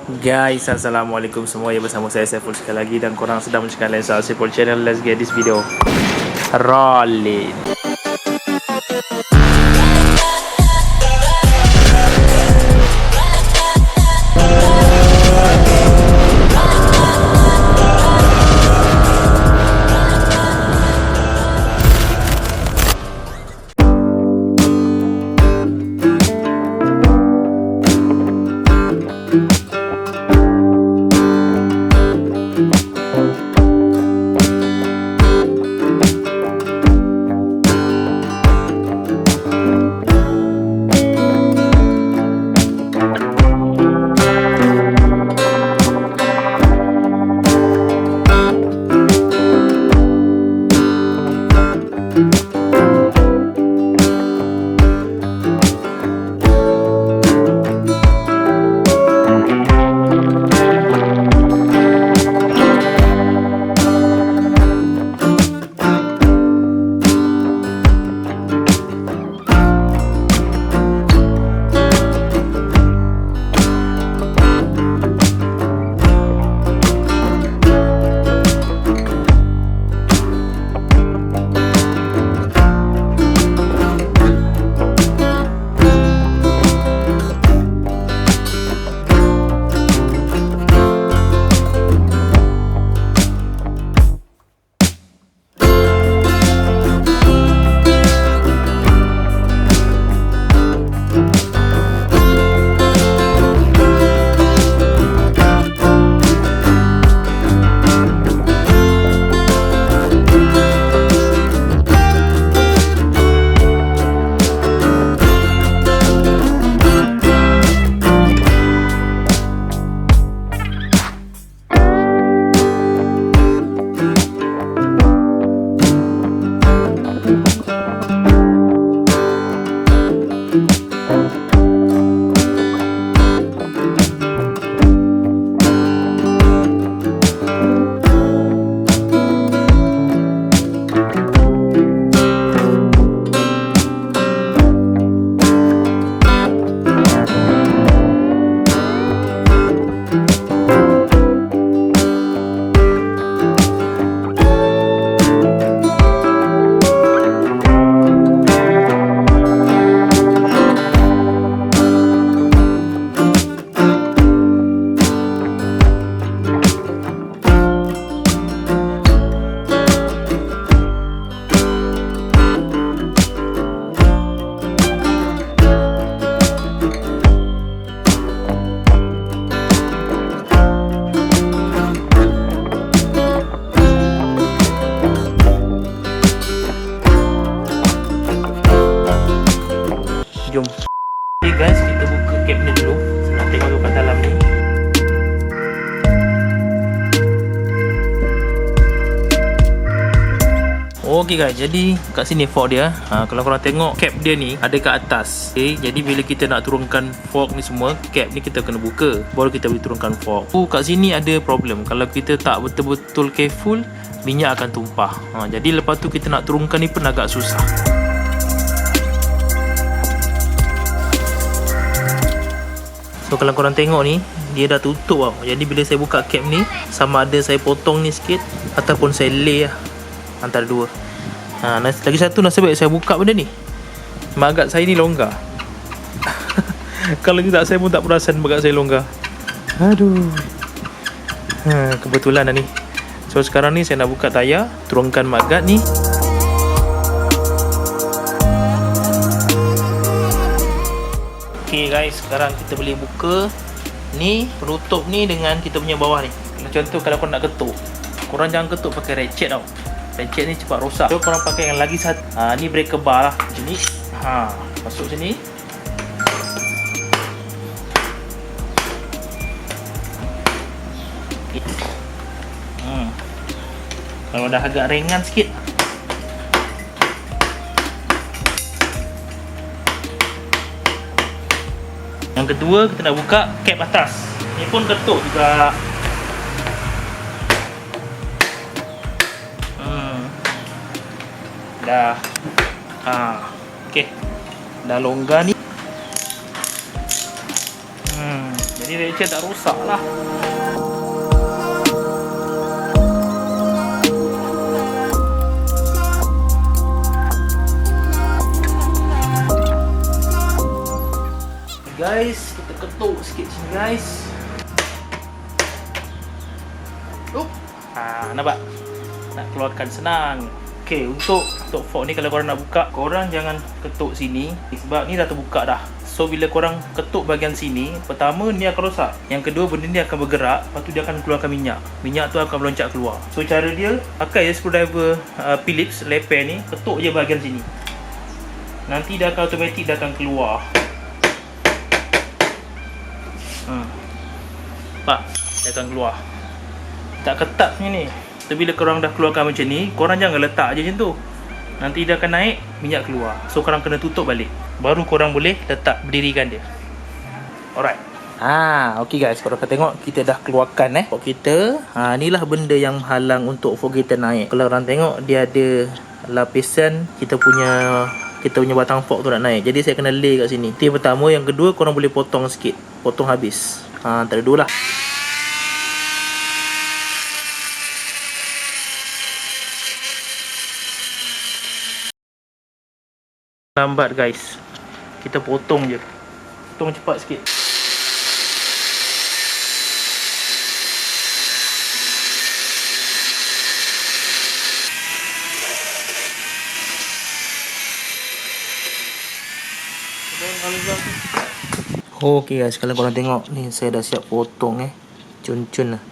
Guys, Assalamualaikum semua. Ya, bersama saya Saiful sekali lagi dan korang sedang menyaksikan Lensa Saiful Channel. Let's get this video rolling. Jom. Okay guys, kita buka cap ni dulu. Nak tengok kat dalam ni. Okay guys, jadi kat sini fork dia. Kalau korang tengok cap dia ni ada kat atas. Okay, jadi bila kita nak turunkan fork ni semua, cap ni kita kena buka baru kita boleh turunkan fork. Kat sini ada problem. Kalau kita tak betul-betul careful, minyak akan tumpah. Jadi lepas tu kita nak turunkan ni pun agak susah. So kalau korang tengok ni, dia dah tutup tau. Jadi bila saya buka cap ni, sama ada saya potong ni sikit ataupun saya lay lah, antara dua. Lagi satu nasib baik saya buka benda ni, magat saya ni longgar. Kalau tidak saya pun tak perasan magat saya longgar. Aduh. Kebetulan lah ni. So sekarang ni saya nak buka tayar, turunkan magat ni. Okay guys, sekarang kita boleh buka ni penutup ni dengan kita punya bawah ni. Contoh kalau korang nak ketuk, korang jangan ketuk pakai ratchet tau. Ratchet ni cepat rosak. So korang pakai yang lagi satu. Ni breaker bar lah. Macam ni. Masuk sini. Kalau dah agak ringan sikit, yang kedua kita nak buka cap atas. Ni pun ketuk juga. Dah. Okey. Dah longgar ni. Jadi Rachel tak rosak lah. Guys, kita ketuk sikit sini guys. Nampak? Nak keluarkan senang. Okey, untuk fork ni kalau korang nak buka, korang jangan ketuk sini sebab ni dah terbuka dah. So bila korang ketuk bahagian sini, pertama ni akan rosak. Yang kedua benda ni akan bergerak, lepas tu dia akan keluarkan minyak. Minyak tu akan meloncat keluar. So cara dia, pakai je screwdriver Phillips leper ni, ketuk je bahagian sini. Nanti dia akan automatik dia akan keluar. Nampak? Dia akan keluar. Tak ketat ni. Tapi bila korang dah keluarkan macam ni, korang jangan letak je macam tu. Nanti dia akan naik, minyak keluar. So korang kena tutup balik. Baru korang boleh letak, berdirikan dia. Alright. Okay guys, korang akan tengok kita dah keluarkan fork kita. Inilah benda yang halang untuk fork kita naik. Kalau korang tengok, dia ada lapisan kita punya batang fork tu nak naik. Jadi saya kena lay kat sini. Itu yang pertama. Yang kedua, korang boleh potong sikit. Potong habis. Antara dua lah. Lambat guys. Kita potong je. Potong cepat sikit. Okay guys, kalau korang tengok ni, saya dah siap potong cun-cun lah.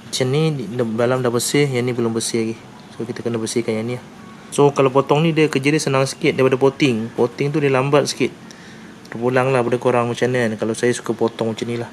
Macam ni dalam dah bersih, yang ni belum bersih lagi. So kita kena bersihkan yang ni lah. So kalau potong ni dia kerja dia senang sikit daripada potting. Potting tu dia lambat sikit. Terpulang lah pada korang macam mana kan. Kalau saya suka potong macam ni lah.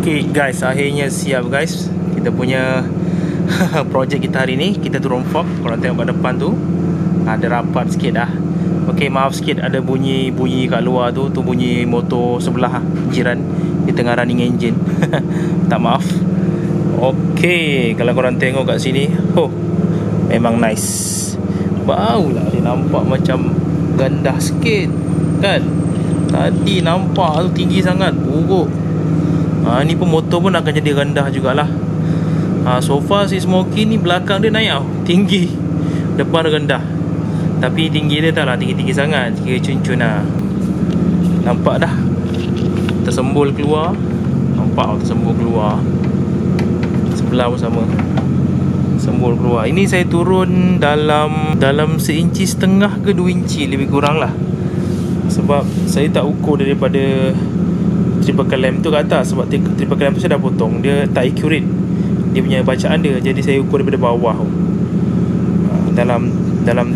Okay guys, akhirnya siap guys. Kita punya projek kita hari ni. Kita turun fork. Korang tengok kat depan tu ada rapat sikit dah. Okay, maaf sikit ada bunyi kat luar tu. Tu bunyi motor sebelah jiran. Dia tengah running engine. Tak maaf. Okay, kalau korang tengok kat sini, memang nice. Bau lah dia nampak macam gandah sikit kan. Tadi nampak tu tinggi sangat, buruk. Ni pun motor pun akan jadi rendah jugalah. So far si Smoky ni belakang dia naik tinggi, depan rendah. Tapi tinggi dia tak lah tinggi-tinggi sangat, kira cun-cun lah. Nampak dah tersembul keluar. Nampak tersembul keluar. Sebelah pun sama, sembul keluar. Ini saya turun dalam 1,5 inci ke 2 inci lebih kurang lah. Sebab saya tak ukur daripada triple lamp tu ke atas. Sebab triple lamp tu saya dah potong, dia tak accurate dia punya bacaan dia. Jadi saya ukur daripada bawah dalam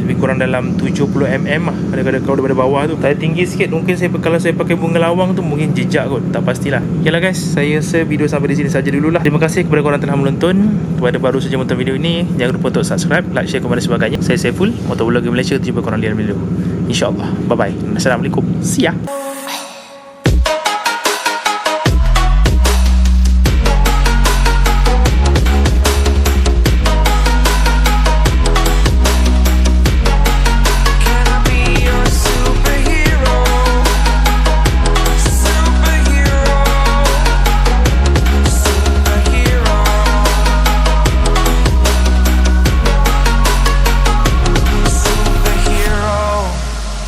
lebih kurang dalam 70 mm lah. Kalau daripada bawah tu saya tinggi sikit. Mungkin kalau saya pakai bunga lawang tu mungkin jejak kot, tak pastilah. Okay lah guys, saya share video sampai di sini saja dululah. Terima kasih kepada korang telah menonton. Kepada baru saja menonton video ini, jangan lupa untuk subscribe, like, share, komen dan sebagainya. Saya Saiful, motovlogger Malaysia. Jumpa korang di dalam video, InsyaAllah. Bye bye. Assalamualaikum. See ya.